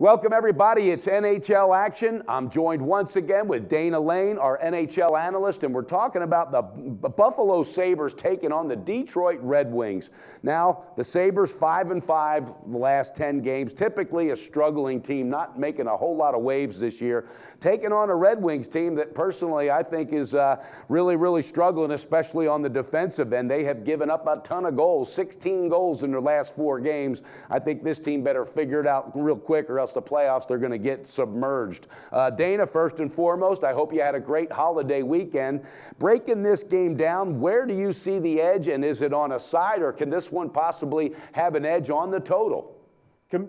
Welcome, everybody. It's NHL action. I'm joined once again with Dana Lane, our NHL analyst, and we're talking about the Buffalo Sabres taking on the Detroit Red Wings. Now, the Sabres 5-5 the last 10 games, typically a struggling team, not making a whole lot of waves this year, taking on a Red Wings team that personally I think is really struggling, especially on the defensive end. They have given up a ton of goals, 16 goals in their last 4 games. I think this team better figure it out real quick or else the playoffs, they're going to get submerged. Dana, first and foremost, I hope you had a great holiday weekend. Breaking this game down, where do you see the edge, and is it on a side, or can this one possibly have an edge on the total?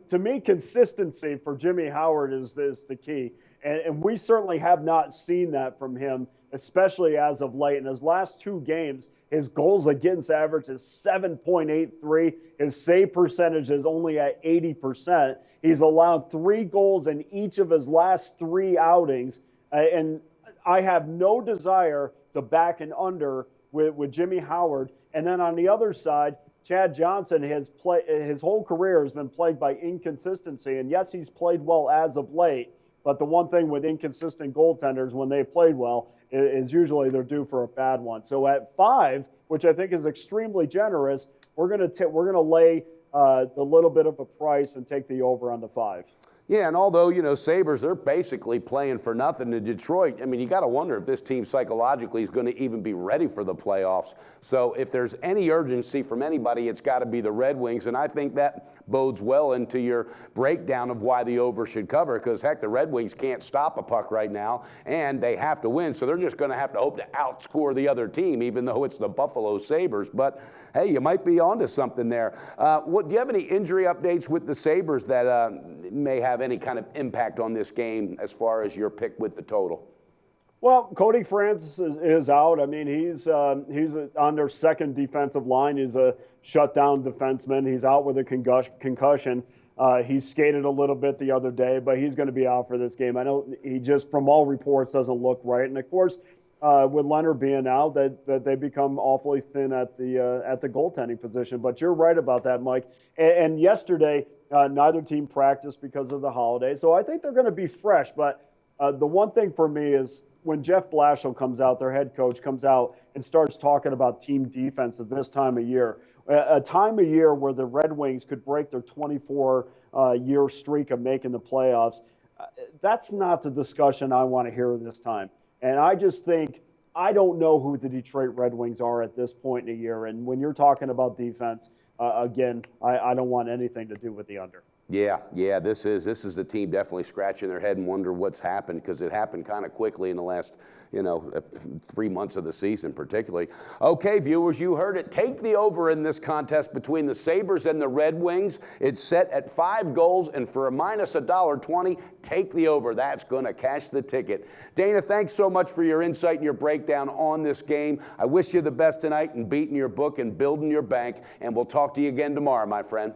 To me, consistency for Jimmy Howard is the key. And we certainly have not seen that from him, especially as of late. In his last 2 games, his goals against average is 7.83. His save percentage is only at 80%. He's allowed 3 goals in each of his last 3 outings. And I have no desire to back an under with Jimmy Howard. And then on the other side, Chad Johnson his whole career has been plagued by inconsistency. And yes, he's played well as of late. But the one thing with inconsistent goaltenders, when they played well, is usually they're due for a bad one. So at 5, which I think is extremely generous, we're gonna lay the little bit of a price and take the over on the 5. Yeah, and although, Sabres, they're basically playing for nothing in Detroit, I mean, you got to wonder if this team psychologically is going to even be ready for the playoffs. So if there's any urgency from anybody, it's got to be the Red Wings, and I think that bodes well into your breakdown of why the over should cover, because, heck, the Red Wings can't stop a puck right now, and they have to win, so they're just going to have to hope to outscore the other team, even though it's the Buffalo Sabres. But, hey, you might be onto something there. Do you have any injury updates with the Sabres that may have any kind of impact on this game as far as your pick with the total? Well, Cody Francis is out. I mean, he's on their second defensive line. He's a shutdown defenseman. He's out with a concussion. He skated a little bit the other day, but he's going to be out for this game. I know he just, from all reports, doesn't look right. And of course, with Leonard being out, that they become awfully thin at the goaltending position. But you're right about that, Mike. And yesterday, neither team practiced because of the holiday. So I think they're going to be fresh. But the one thing for me is when Jeff Blashill comes out, their head coach comes out and starts talking about team defense at this time of year, a time of year where the Red Wings could break their 24-year streak of making the playoffs. That's not the discussion I want to hear this time. And I just think, I don't know who the Detroit Red Wings are at this point in the year. And when you're talking about defense, again, I don't want anything to do with the under. Yeah, this is the team definitely scratching their head and wonder what's happened, because it happened kind of quickly in the last 3 months of the season particularly. Okay, viewers, you heard it. Take the over in this contest between the Sabres and the Red Wings. It's set at 5 goals, and for a minus $1.20, take the over. That's going to cash the ticket. Dana, thanks so much for your insight and your breakdown on this game. I wish you the best tonight in beating your book and building your bank, and we'll talk to you again tomorrow, my friend.